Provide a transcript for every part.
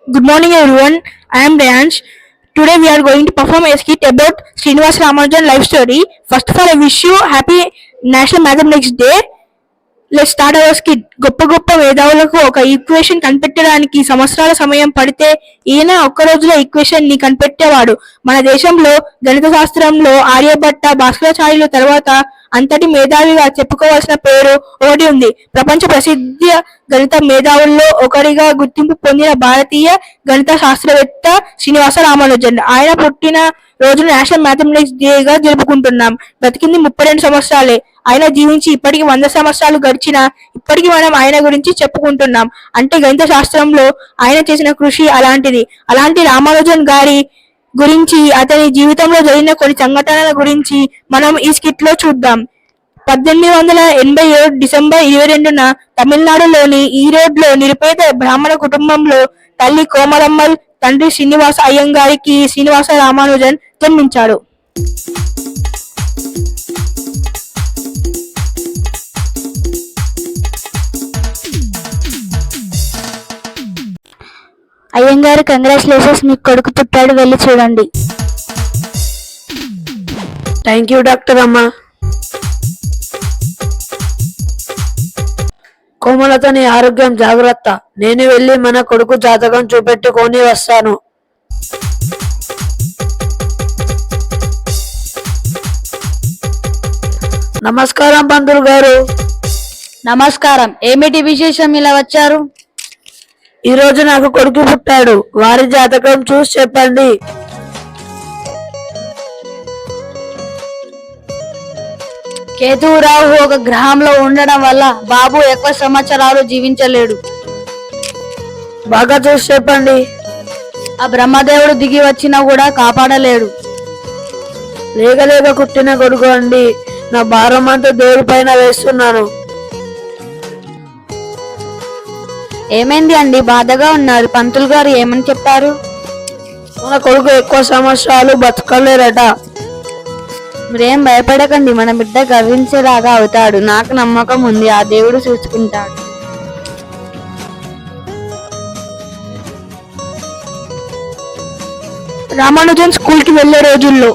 Good morning everyone, I am Rayansh. Today we are going to perform a skit about Srinivas Ramanujan life story. First of all, I wish you happy National Mathematics Day. Let's start our skit. గొప్ప గొప్ప మేధావులకు ఒక equation కనిపెట్టడానికి సంవత్సరాల సమయం పడితే ఈయన ఒక్క రోజులో equation ని కనిపెట్టేవాడు. మన దేశంలో గణిత శాస్త్రంలో ఆర్యభట్ట, భాస్కరాచార్యుల తర్వాత అంతటి మేధావిగా చెప్పుకోవాల్సిన పేరు ఒకటి ఉంది. ప్రపంచ ప్రసిద్ధ గణిత మేధావుల్లో ఒకరిగా గుర్తింపు పొందిన భారతీయ గణిత శాస్త్రవేత్త శ్రీనివాస రామానుజన్. ఆయన పుట్టిన రోజున నేషనల్ మ్యాథమెటిక్స్ డేగా జరుపుకుంటున్నాం. బ్రతికింది 32 సంవత్సరాలే. ఆయన జీవించి ఇప్పటికి 100 సంవత్సరాలు గడిచినా ఇప్పటికి మనం ఆయన గురించి చెప్పుకుంటున్నాం అంటే గణిత శాస్త్రంలో ఆయన చేసిన కృషి అలాంటిది. అలాంటి రామానుజన్ గారి గురించి, అతని జీవితంలో జరిగిన కొన్ని సంఘటనల గురించి మనం ఈ స్కిట్ లో చూద్దాం. 1887 డిసెంబర్ 22న తమిళనాడులోని ఈరోడ్లో నిరుపేద బ్రాహ్మణ కుటుంబంలో తల్లి కోమలమ్మల్, తండ్రి శ్రీనివాస అయ్యంగారికి శ్రీనివాస రామానుజన్ జన్మించాడు. అయ్యంగారు, కంగ్రాచులేషన్స్, మీకు కొడుకు పుట్టాడు, వెళ్ళి చూడండి. థ్యాంక్ యూ డాక్టర్ అమ్మ. కోమలతో నీ ఆరోగ్యం జాగ్రత్త. నేను వెళ్ళి మన కొడుకు జాతకం చూపెట్టుకొని వస్తాను. నమస్కారం పంతులు గారు. నమస్కారం. ఏమిటి విశేషం, ఇలా వచ్చారు? ఈ రోజు నాకు కొడుకు పుట్టాడు. వారి జాతకం చూసి చెప్పండి. కేతువురావు ఒక గ్రహంలో ఉండడం వల్ల బాబు ఎక్కువ సంవత్సరాలు జీవించలేడు. బాగా చూసి చెప్పండి. ఆ బ్రహ్మదేవుడు దిగి వచ్చినా కూడా కాపాడలేడు. లేక కుట్టిన కొడుకు అండి. నా భారం అంతా దేవుడి పైన వేస్తున్నాను. ఏమైంది అండి, బాధగా ఉన్నారు? పంతులు గారు ఏమని చెప్పారు? మన కొడుకు ఎక్కువ సంవత్సరాలు బతకలేరట. మీరేం భయపడకండి, మన బిడ్డ గర్వించేలాగా అవుతాడు. నాకు నమ్మకం ఉంది, ఆ దేవుడు చూసుకుంటాడు. రామానుజన్ స్కూల్ కి వెళ్లే రోజుల్లో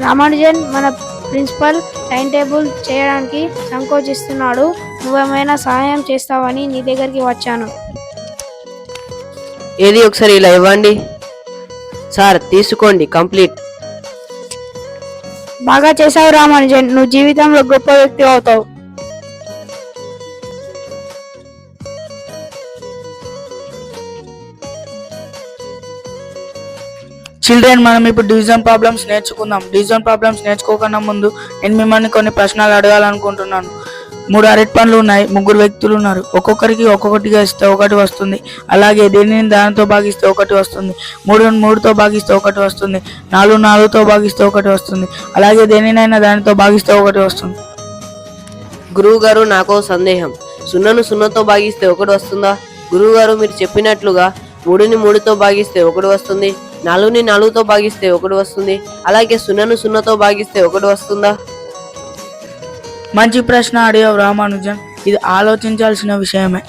రామానుజన్ మన ప్రిన్సిపల్ టైం టేబుల్ చేయడానికి సంకోచిస్తున్నాడు. నువ్వేమైనా సహాయం చేస్తావని నీ దగ్గరికి వచ్చాను. ఏది ఒకసారి ఇలా ఇవ్వండి. సార్ తీసుకోండి, కంప్లీట్. బాగా చేసావు రామానుజన్, నువ్వు జీవితంలో గొప్ప వ్యక్తి అవుతావు. చిల్డ్రన్, మనం ఇప్పుడు డివిజన్ ప్రాబ్లమ్స్ నేర్చుకుందాం. డివిజన్ ప్రాబ్లమ్స్ నేర్చుకోకన్నా ముందు నేను మిమ్మల్ని కొన్ని ప్రశ్నలు అడగాలనుకుంటున్నాను. 3 అరటి పండ్లు ఉన్నాయి, 3 వ్యక్తులు ఉన్నారు. ఒక్కొక్కరికి ఒక్కొక్కటిగా ఇస్తే 1 వస్తుంది. అలాగే దేనిని దానితో భాగిస్తే 1 వస్తుంది. 3ని 3తో భాగిస్తే 1 వస్తుంది. 4 4తో భాగిస్తే 1 వస్తుంది. అలాగే దేనినైనా దానితో భాగిస్తే 1 వస్తుంది. గురువు గారు, నాకు సందేహం. 0ను 0తో భాగిస్తే 1 వస్తుందా? గురువు గారు, మీరు చెప్పినట్లుగా 3ని 3తో భాగిస్తే 1 వస్తుంది. 4ని 4తో భాగిస్తే 1 వస్తుంది. అలాగే 0ను 0తో భాగిస్తే 1 వస్తుందా? మంచి ప్రశ్న అడిగావు రామానుజన్. ఇది ఆలోచించాల్సిన విషయమే.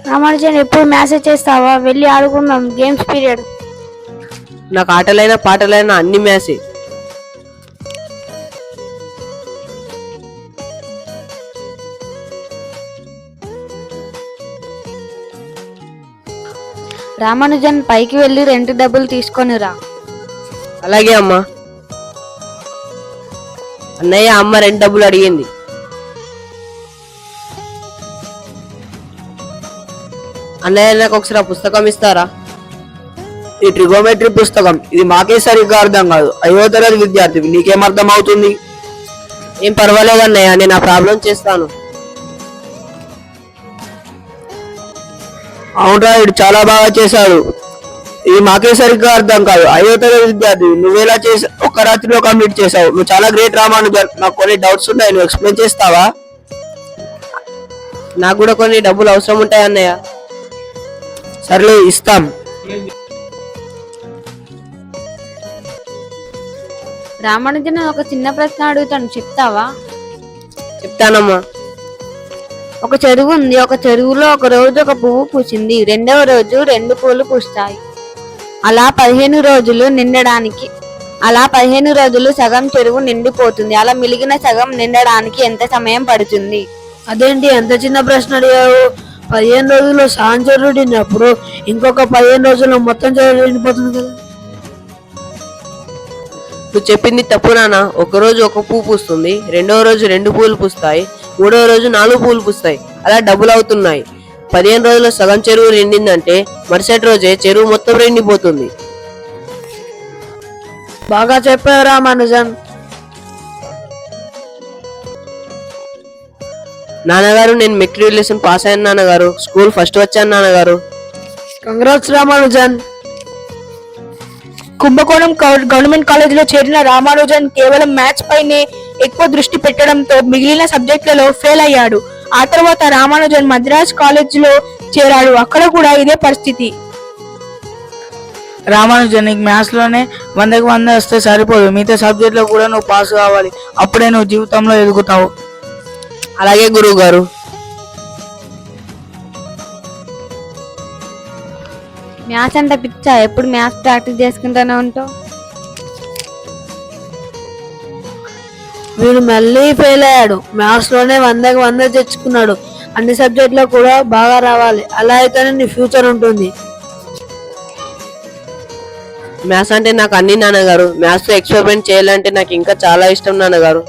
రామానుజన్, ఎప్పుడు మ్యాసేజ్ చేస్తావా? వెళ్ళి ఆడుకుందాం, గేమ్స్ పీరియడ్. నాకు ఆటలైనా పాటలైనా అన్ని మ్యాసే. రామానుజన్, పైకి వెళ్ళి 2 డబ్బులు తీసుకొని రా. అలాగే అమ్మా. అన్నయ్య, అమ్మ 2 డబ్బులు అడిగింది. అన్నయ్య, నాకు ఒకసారి ఆ పుస్తకం ఇస్తారా? ఈ ట్రిగోమెట్రీ పుస్తకం ఇది మాకే సరిగ్గా అర్థం కాదు. 5వ తరగతి విద్యార్థి నీకేం అర్థం అవుతుంది? ఏం పర్వాలేదు అన్నయ్య, నేను ఆ ప్రాబ్లం చేస్తాను. అవునరా, ఇడు చాలా బాగా చేశాడు. ఇది మాకే సరిగ్గా అర్థం కాదు. 5వ తరగతి విద్యార్థి నువ్వేలా చేసా ఒక్క రాత్రిలో కంప్లీట్ చేసావు. నువ్వు చాలా గ్రేట్ రామానుజన్. నాకు కొన్ని డౌట్స్ ఉన్నాయి, నువ్వు ఎక్స్ప్లెయిన్ చేస్తావా? నాకు కూడా కొన్ని డబ్బులు అవసరం ఉంటాయి అన్నయ్య. సర్లే, ఇస్తాం. రామానుజన్ ఒక చిన్న ప్రశ్న అడుగుతాను, చెప్తావా? చెప్తానమ్మా. ఒక చెరువు ఉంది. ఒక చెరువులో ఒక రోజు ఒక పువ్వు పూసింది, రెండవ రోజు 2 పూలు పూస్తాయి. అలా 15 రోజులు నిండడానికి. అలా 15 రోజులు సగం చెరువు నిండిపోతుంది. అలా మిగిలిన సగం నిండడానికి ఎంత సమయం పడుతుంది? అదేంటి ఎంత చిన్న ప్రశ్న అడిగావు? 15 రోజుల్లో సగం చెరువు నిండినప్పుడు ఇంకొక 15 రోజుల్లో మొత్తం చెరువు నిండిపోతుంది కదా. నువ్వు చెప్పింది తప్పు నాన్న. ఒక రోజు ఒక పువ్వు పూస్తుంది, రెండవ రోజు 2 పూలు పూస్తాయి, మూడవ రోజు 4 పూలు పూస్తాయి. అలా డబ్బులు అవుతున్నాయి. 15 రోజుల్లో సగం చెరువు నిండిందంటే మరుసటి రోజే చెరువు మొత్తం నిండిపోతుంది. బాగా చెప్పావు రామానుజన్. నాన్నగారు, నేను మెట్రికులేషన్ పాస్ అయ్యాను నాన్నగారు. స్కూల్ ఫస్ట్ వచ్చాను నాన్నగారు. కంగ్రాట్స్ రామానుజన్. కుంభకోణం గవర్నమెంట్ కాలేజీలో చేరిన రామానుజన్ కేవలం మ్యాథ్స్ పైనే ఎక్కువ దృష్టి పెట్టడంతో మిగిలిన సబ్జెక్టులలో ఫెయిల్ అయ్యాడు. ఆ తర్వాత రామానుజన్ మద్రాస్ కాలేజీలో చేరాడు. అక్కడ కూడా ఇదే పరిస్థితి. రామానుజన్, నీకు మ్యాథ్స్ లోనే 100కి 100 వస్తే సరిపోదు, మిగతా సబ్జెక్ట్ లో కూడా నువ్వు పాస్ కావాలి. అప్పుడే నువ్వు జీవితంలో ఎదుగుతావు. అలాగే గురువు గారు. మ్యాథ్స్ అంటే పిచ్చా? ఎప్పుడు మ్యాథ్స్ ప్రాక్టీస్ చేసుకుంటూనే ఉంటావు. వీడు మళ్ళీ ఫెయిల్ అయ్యాడు. మ్యాథ్స్ లోనే 100కి 100 తెచ్చుకున్నాడు. అన్ని సబ్జెక్టులో కూడా బాగా రావాలి. అలా అయితేనే నీ ఫ్యూచర్ ఉంటుంది. మ్యాథ్స్ అంటే నాకు అన్ని నాన్నగారు. మ్యాథ్స్ తో ఎక్స్పెరిమెంట్ చేయాలంటే నాకు ఇంకా చాలా ఇష్టం నాన్నగారు.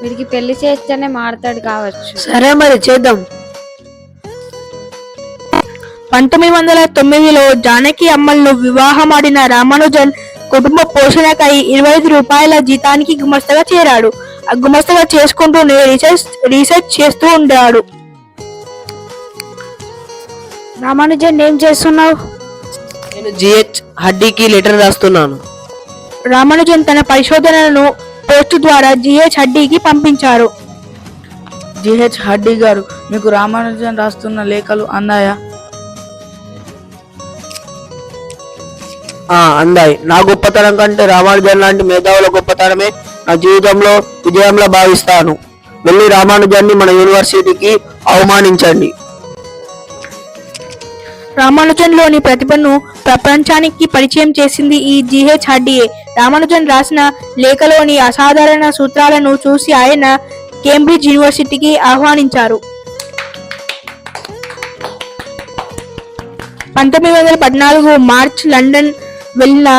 వీడికి పెళ్లి చేస్తేనే మారుతాడు కావచ్చు. సరే మరి చేద్దాం. 1909లో జానకి అమ్మల్ను వివాహమాడిన రామానుజన్ కుటుంబ పోషణకై 25 రూపాయల జీతానికి గుమస్తగా చేరాడు. ఆ గుమస్తగా చేసుకుంటూనే రీసెర్చ్ చేస్తూ ఉండాడు. రామానుజన్ ఏం చేస్తున్నావు? నేను జిహెచ్ హడ్డీకి లెటర్ రాస్తున్నాను. రామానుజన్ తన పరిశోధనలను పోస్టు ద్వారా జిహెచ్ హడ్డీకి పంపించారు. జిహెచ్ హడ్డీ గారు, మీకు రామానుజన్ రాస్తున్న లేఖలు అందాయా? అందాయి. నా గొప్పతనం కంటే రామానుజన్ లాంటి మేధావుల గొప్పతనమే నా జీవితంలో విజయంలో భావిస్తాను. వెళ్ళి రామానుజాన్ని మన యూనివర్సిటీకి అవమానించండి. రామానుజన్ లోని ప్రతిభను ప్రపంచానికి పరిచయం చేసింది ఈ జిహెచ్ హడ్డీయే. రామానుజన్ రాసిన లేఖలోని అసాధారణ సూత్రాలను చూసి ఆయన కేంబ్రిడ్జ్ యూనివర్సిటీకి ఆహ్వానించారు. 1914 మార్చ్ లండన్ వెళ్ళిన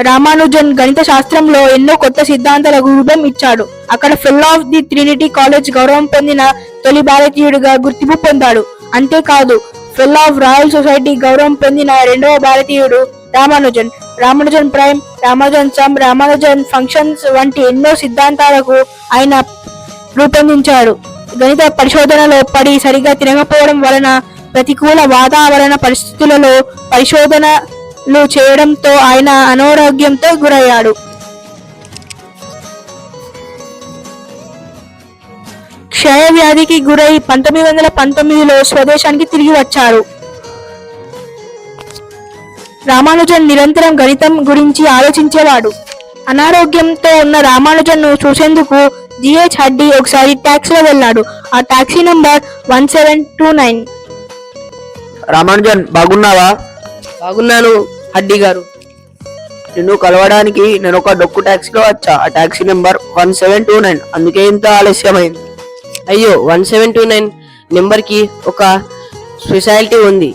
రామానుజన్ గణిత శాస్త్రంలో ఎన్నో కొత్త సిద్ధాంతాలకు రూపం ఇచ్చాడు. అక్కడ fellow of the Trinity college గౌరవం పొందిన తొలి భారతీయుడిగా గుర్తింపు పొందాడు. అంతేకాదు, ఫెలో ఆఫ్ రాయల్ సొసైటీ గౌరవం పొందిన 2వ భారతీయుడు Ramanujan. Ramanujan prime, Ramanujan some, Ramanujan functions వంటి ఎన్నో సిద్ధాంతాలకు ఆయన రూపొందించాడు. గణిత పరిశోధనలో పడి సరిగా తినకపోవడం వలన ప్రతికూల వాతావరణ పరిస్థితులలో పరిశోధనలు చేయడంతో ఆయన అనారోగ్యంతో గురయ్యాడు. క్షయ వ్యాధికి గురై 1919లో స్వదేశానికి తిరిగి వచ్చారు. రామానుజన్ నిరంతరం గణితం గురించి ఆలోచించేవాడు. అనారోగ్యంతో ఉన్న రామానుజన్ ను చూసేందుకు జిహెచ్ హడ్డీ ఒకసారి టాక్సీలో వెళ్ళాడు. ఆ టాక్సీ నంబర్ 1729. రామానుజన్, బాగున్నావా? బాగున్నాను హడ్డీ గారు. నిన్ను కలవడానికి నేను ఒక డొక్కు టాక్సీలో వచ్చా. ఆ టాక్సీ నెంబర్ 1729. అందుకే ఇంత ఆలస్యమైంది. అయ్యో, 1729 నెంబర్ కి ఒక స్పెషాలిటీ ఉంది.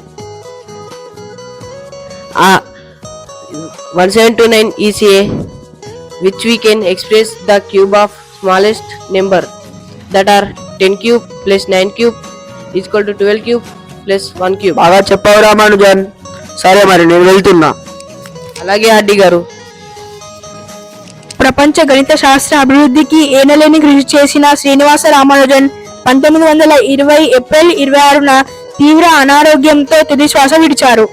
ఆ 1729 is a which we can express the cube of smallest number that are 10 cube plus 9 cube is equal to 12 cube plus 1 cube. బాగా చెప్పావు రామానుజన్. సరే మరి నేను వెళ్తున్నా. అలాగే ఆర్డి గారు. ప్రపంచ గణిత శాస్త్ర అభివృద్ధికి ఏనలేని కృషి చేసిన శ్రీనివాస రామానుజన్ 1920 ఏప్రిల్ 26న తీవ్ర అనారోగ్యంతో తుది శ్వాస విడిచారు.